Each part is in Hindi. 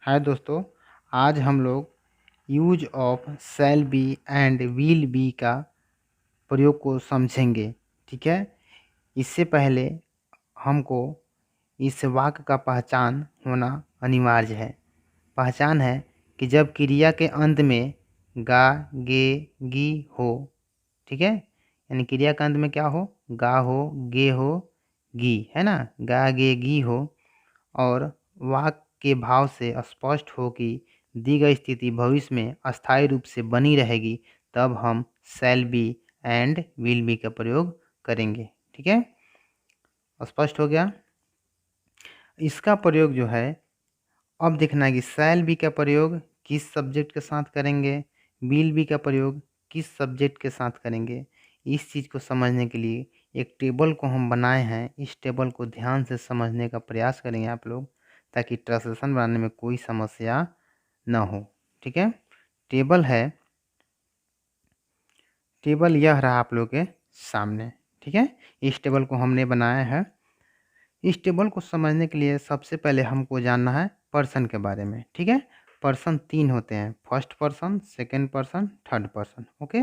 हाय दोस्तों, आज हम लोग use of shall be and will be का प्रयोग को समझेंगे। ठीक है। इससे पहले हमको इस वाक्य का पहचान होना अनिवार्य है। पहचान है कि जब क्रिया के अंत में गा, गे, गी हो। ठीक है। यानी क्रिया के अंत में क्या हो, गा हो, गे हो, गी, है ना। गा, गे, गी हो और वाक्य के भाव से स्पष्ट हो कि दी गई स्थिति भविष्य में अस्थायी रूप से बनी रहेगी, तब हम shall be and will be का प्रयोग करेंगे। ठीक है, स्पष्ट हो गया। इसका प्रयोग जो है, अब देखना है कि शैल बी का प्रयोग किस सब्जेक्ट के साथ करेंगे, विल बी का प्रयोग किस सब्जेक्ट के साथ करेंगे। इस चीज़ को समझने के लिए एक टेबल को हम बनाए हैं। इस टेबल को ध्यान से समझने का प्रयास करेंगे आप लोग, ताकि ट्रांसलेशन बनाने में कोई समस्या ना हो। ठीक है। टेबल है, टेबल यह रहा आप लोग के सामने। ठीक है, इस टेबल को हमने बनाया है। इस टेबल को समझने के लिए सबसे पहले हमको जानना है पर्सन के बारे में। ठीक है। पर्सन 3 होते हैं, first person, second person, third person. Okay,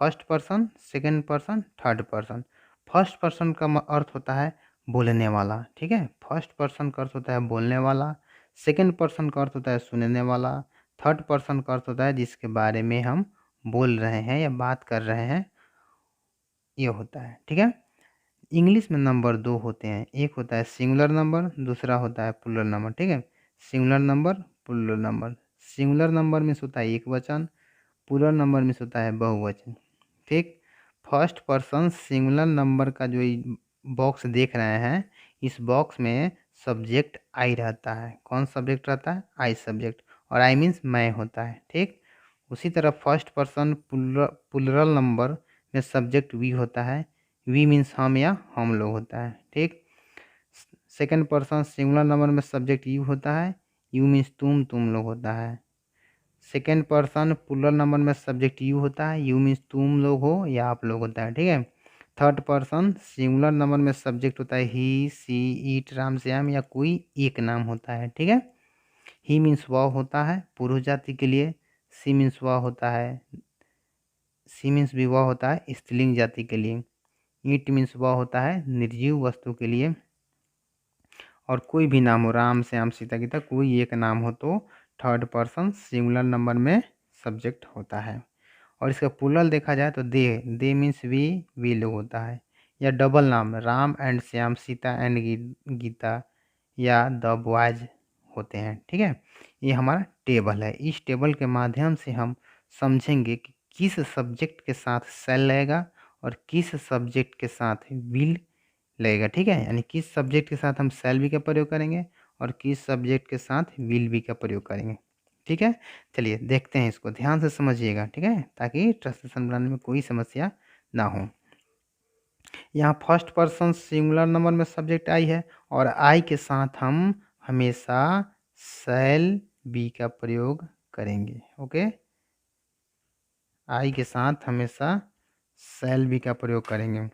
first person, second person, third person. First person का अर्थ होता है बोलने वाला। ठीक है, फर्स्ट पर्सन का अर्थ होता है बोलने वाला। सेकंड पर्सन का अर्थ होता है सुनने वाला। थर्ड पर्सन का अर्थ होता है जिसके बारे में हम बोल रहे हैं या बात कर रहे हैं, ये होता है। ठीक है। इंग्लिश में नंबर 2 होते हैं, एक होता है सिंगुलर नंबर, दूसरा होता है प्लूरल नंबर। ठीक है, singular number, plural number. Singular number means होता है एक वचन, प्लूरल नंबर मीन्स होता है बहुवचन। ठीक। फर्स्ट पर्सन सिंगुलर नंबर का जो बॉक्स देख रहे हैं, इस बॉक्स में सब्जेक्ट आई रहता है। कौन सब्जेक्ट रहता है? आई सब्जेक्ट, और आई मीन्स मैं होता है। ठीक। उसी तरह फर्स्ट पर्सन प्लूरल नंबर में सब्जेक्ट वी होता है। वी मीन्स हम या हम लोग होता है। ठीक। सेकंड पर्सन सिंगुलर नंबर में सब्जेक्ट यू होता है। यू मीन्स तुम लोग होता है। सेकंड पर्सन प्लूरल नंबर में सब्जेक्ट यू होता है। यू मीन्स तुम लोग हो या आप लोग होता है। ठीक है। थर्ड पर्सन सिंगुलर नंबर में सब्जेक्ट होता है ही, सी, इट, राम, श्याम या कोई एक नाम होता है। ठीक है। ही मीन्स वह होता है पुरुष जाति के लिए। सी मीन्स वह होता है, सी मीन्स भी वह होता है स्त्रीलिंग जाति के लिए। ईट मीन्स वह होता है निर्जीव वस्तु के लिए। और कोई भी नाम हो, राम, श्याम, सीता, गीता, कोई एक नाम हो तो थर्ड पर्सन सिंगुलर नंबर में सब्जेक्ट होता है। और इसका प्लूरल देखा जाए तो दे मीन्स वी लोग होता है। या डबल नाम राम एंड श्याम, सीता एंड गीता या द बॉयज होते हैं। ठीक है। ये हमारा टेबल है। इस टेबल के माध्यम से हम समझेंगे कि किस सब्जेक्ट के साथ शैल लगेगा और किस सब्जेक्ट के साथ विल लगेगा। ठीक है, यानी किस सब्जेक्ट के साथ हम शैल बी का प्रयोग करेंगे और किस सब्जेक्ट के साथ विल बी का प्रयोग करेंगे। ठीक है, चलिए देखते हैं, इसको ध्यान से समझिएगा। ठीक है, ताकि ट्रांसलेशन बनाने में कोई समस्या ना हो। यहाँ फर्स्ट पर्सन सिंगुलर नंबर में सब्जेक्ट आई है और आई के साथ हम हमेशा शैल बी का प्रयोग करेंगे। ओके, आई के साथ हमेशा शैल बी का प्रयोग करेंगे।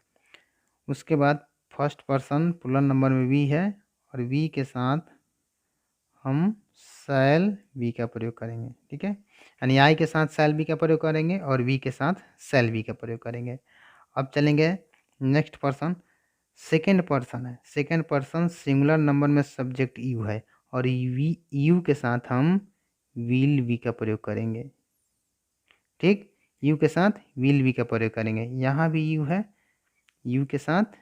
उसके बाद फर्स्ट पर्सन प्लूरल नंबर में वी है और वी के साथ हम शैल बी का प्रयोग करेंगे। ठीक है, यानी आई के साथ शैल बी का प्रयोग करेंगे और वी के साथ शैल बी का प्रयोग करेंगे। अब चलेंगे नेक्स्ट पर्सन, सेकेंड पर्सन है। सेकेंड पर्सन सिंगुलर नंबर में सब्जेक्ट यू है और वी यू के साथ हम विल बी का प्रयोग करेंगे। ठीक, यू के साथ विल बी का प्रयोग करेंगे। यहाँ भी यू है, यू के साथ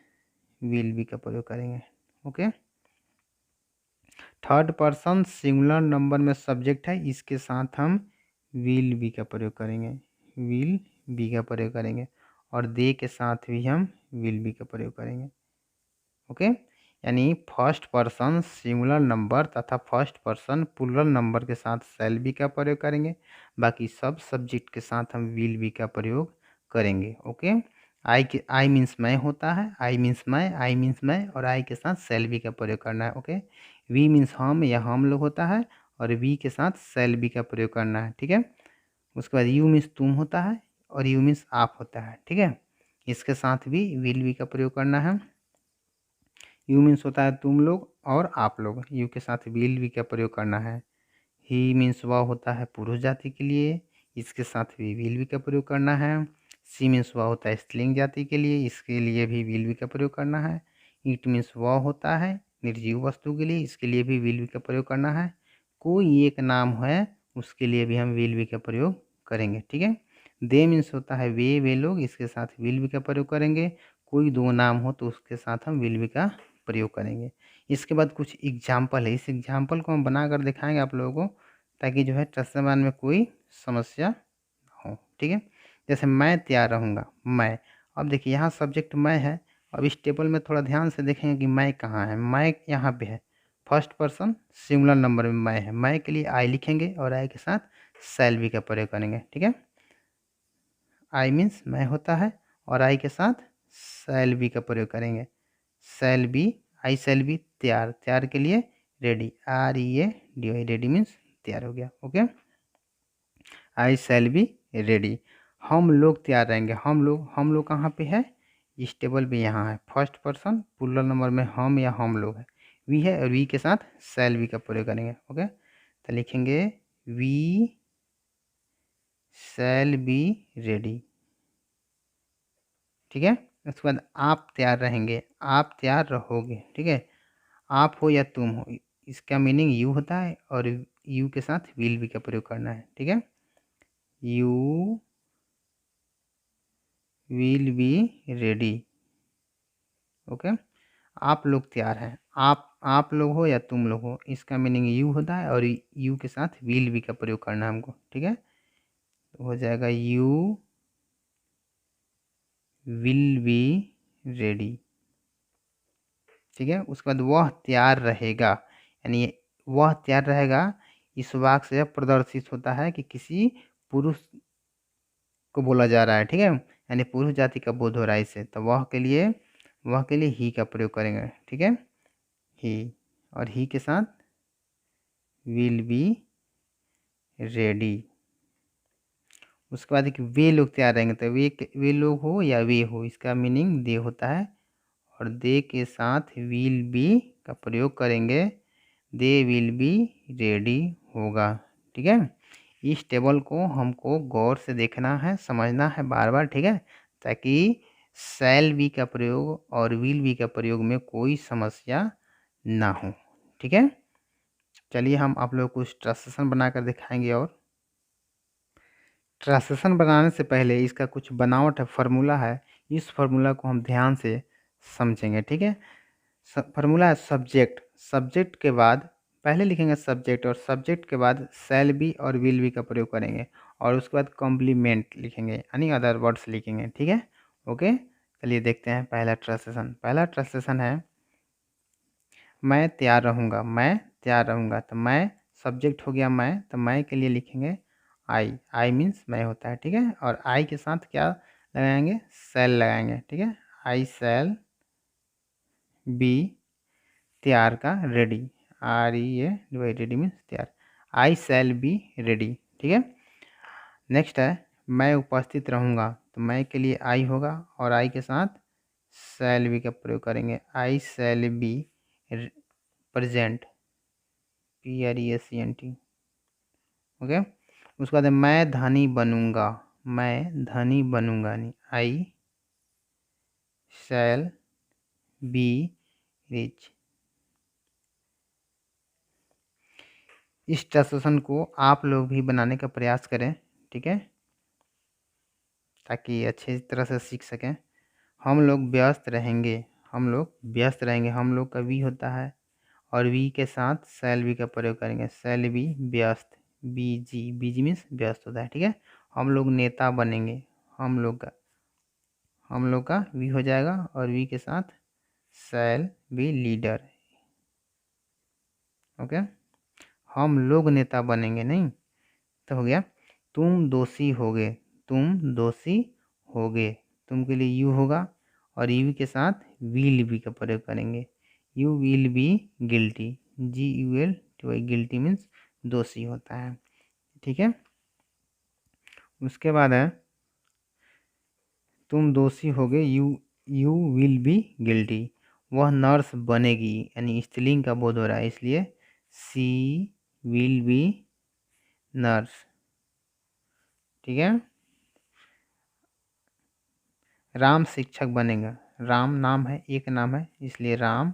विल बी का प्रयोग करेंगे। Okay, third person singular number में सब्जेक्ट है, इसके साथ हम विल बी का प्रयोग करेंगे। विल बी का प्रयोग करेंगे और दे के साथ भी हम विल बी का प्रयोग करेंगे। ओके, यानी फर्स्ट पर्सन सिंगुलर नंबर तथा फर्स्ट पर्सन प्लूरल नंबर के साथ शैल बी का प्रयोग करेंगे। बाकी सब सब्जेक्ट के साथ हम विल बी का प्रयोग करेंगे। ओके, आई मीन्स मैं होता है, आई मीन्स मैं, आई मीन्स मैं और आई के साथ शैल बी का प्रयोग करना है। ओके, वी मीन्स हम या हम लोग होता है और वी के साथ शैल बी का प्रयोग करना है। ठीक है, उसके बाद यू मीन्स तुम होता है और यू मीन्स आप होता है। ठीक है, इसके साथ भी विल बी का प्रयोग करना है। यू मीन्स होता है तुम लोग और आप लोग, यू के साथ विल बी का प्रयोग करना है। ही मीन्स वह होता है पुरुष जाति के लिए, इसके साथ भी विल बी का प्रयोग करना है। सी मीन्स वह होता है स्त्रीलिंग जाति के लिए, इसके लिए भी विल बी का प्रयोग करना है। इट मीन्स वह होता है निर्जीव वस्तु के लिए, इसके लिए भी विल बी का प्रयोग करना है। कोई एक नाम है उसके लिए भी हम विल बी का प्रयोग करेंगे, ठीक है। दे मीन्स होता है वे लोग, इसके साथ विल बी का प्रयोग करेंगे। कोई दो नाम हो तो उसके साथ हम विल बी का प्रयोग करेंगे। इसके बाद कुछ एग्जाम्पल है, इस एग्जाम्पल को हम बना कर दिखाएंगे आप लोगों को, ताकि जो है ट्रस्टबान में कोई समस्या हो, ठीक है। जैसे मैं तैयार रहूँगा, मैं, अब देखिए यहाँ सब्जेक्ट मैं है। अब इस टेबल में थोड़ा ध्यान से देखेंगे कि मैं कहाँ है। मैं यहाँ पे है, फर्स्ट पर्सन सिंगुलर नंबर में मैं है। मैं के लिए आई लिखेंगे और आई के साथ शैल बी का प्रयोग करेंगे, ठीक है। आई मीन्स मैं होता है और आई के साथ शैल बी का प्रयोग करेंगे। Shall be, I shall B तैयार, तैयार के लिए रेडी, READY, रेडी मीन्स तैयार हो गया, okay. I shall be ready, हम लोग तैयार रहेंगे। हम लोग कहाँ पे है, इस टेबल पे यहाँ है। फर्स्ट पर्सन प्लूरल नंबर में हम या हम लोग है, वी है और वी के साथ शैल बी का प्रयोग करेंगे, ओके। तो लिखेंगे वी शैल बी रेडी, ठीक है। उसके बाद आप तैयार रहेंगे, आप तैयार रहोगे, ठीक है। आप हो या तुम हो, इसका मीनिंग यू होता है और यू के साथ विल बी का प्रयोग करना है, ठीक है। You will be ready, okay. आप लोग तैयार हैं, आप लोग हो या तुम लोग हो, इसका मीनिंग यू होता है और यू के साथ विल बी का प्रयोग करना है हमको, ठीक है। तो हो जाएगा यू विल बी रेडी, ठीक है। उसके बाद वह तैयार रहेगा, यानी वह तैयार रहेगा, इस वाक्य से प्रदर्शित होता है कि किसी पुरुष को बोला जा रहा है, ठीक है, यानी पुरुष जाति का बोध हो रहा है इससे। तो वह के लिए ही का प्रयोग करेंगे, ठीक है, ही, और ही के साथ विल बी रेडी। उसके बाद एक वे लोग तैयार रहेंगे, तो वे लोग हो या वे हो, इसका मीनिंग दे होता है और दे के साथ विल बी का प्रयोग करेंगे, दे विल बी रेडी होगा, ठीक है। इस टेबल को हमको गौर से देखना है, समझना है बार बार, ठीक है, ताकि शैल बी का प्रयोग और विल बी का प्रयोग में कोई समस्या ना हो, ठीक है। चलिए हम आप लोग कुछ ट्रांसलेशन बनाकर दिखाएंगे। और ट्रांसलेशन बनाने से पहले इसका कुछ बनावट है, फार्मूला है, इस फार्मूला को हम ध्यान से समझेंगे, ठीक है। फार्मूला है सब्जेक्ट, सब्जेक्ट के बाद पहले लिखेंगे सब्जेक्ट और सब्जेक्ट के बाद शैल बी और विल बी का प्रयोग करेंगे और उसके बाद कॉम्प्लीमेंट लिखेंगे, यानी अदर वर्ड्स लिखेंगे, ठीक है, ओके। चलिए देखते हैं पहला ट्रांसलेशन है मैं तैयार रहूँगा, मैं तैयार रहूँगा। तो मैं सब्जेक्ट हो गया मैं, तो मैं के लिए लिखेंगे आई मीन्स मैं होता है, ठीक है। और आई के साथ क्या लगाएंगे, शैल लगाएंगे, ठीक है। आई शैल बी तैयार का रेडी, READY, रेडी मीन्स तैयार, आई शैल बी रेडी, ठीक है। नेक्स्ट है मैं उपस्थित रहूँगा, तो मैं के लिए आई होगा और आई के साथ शैल बी का प्रयोग करेंगे, I shall be present, PRESENT, okay. उसके बाद मैं धनी बनूंगा, मैं धनी बनूंगा, नहीं आई शैल बी रिच। इस ट्रांसलेशन को आप लोग भी बनाने का प्रयास करें, ठीक है, ताकि अच्छे तरह से सीख सकें। हम लोग व्यस्त रहेंगे, हम लोग व्यस्त रहेंगे, हम लोग का वी होता है और वी के साथ शैल बी का प्रयोग करेंगे, शैल बी व्यस्त, बीजी मीन्स व्यस्त होता है, ठीक है। हम लोग नेता बनेंगे, हम लोग का वी हो जाएगा और वी के साथ शैल बी लीडर, ओके। हम लोग नेता बनेंगे, नहीं तो हो गया तुम दोषी होगे, तुम दोषी होगे, तुम के लिए यू होगा और यू के साथ विल बी का प्रयोग करेंगे, you will be guilty, GULTY, guilty means दोषी होता है, ठीक है। उसके बाद है तुम दोषी होगे, यू विल बी गिल्टी, वह नर्स बनेगी, यानी स्त्रीलिंग का बोध हो रहा है, इसलिए सी विल बी नर्स। ठीक है। राम शिक्षक बनेगा। राम नाम है, एक नाम है, इसलिए Ram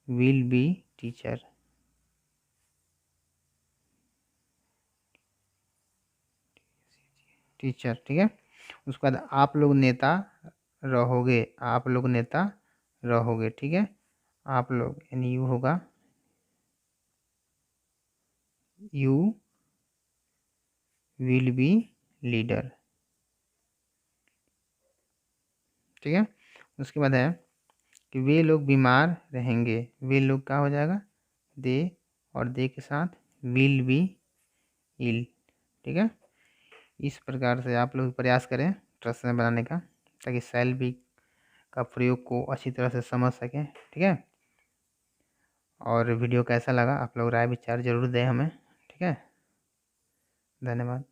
will be teacher. Teacher. ठीक है। उसके बाद आप लोग नेता रहोगे। आप लोग नेता रहोगे। ठीक है। आप लोग यानी यू होगा, यू विल बी लीडर। ठीक है। उसके बाद है कि वे लोग बीमार रहेंगे। वे लोग क्या हो जाएगा, दे, और दे के साथ विल बी इल। ठीक है। इस प्रकार से आप लोग प्रयास करें प्रश्न बनाने का, ताकि शैल बी का प्रयोग को अच्छी तरह से समझ सकें। ठीक है। और वीडियो कैसा लगा आप लोग राय विचार जरूर दें हमें। ठीक है। धन्यवाद।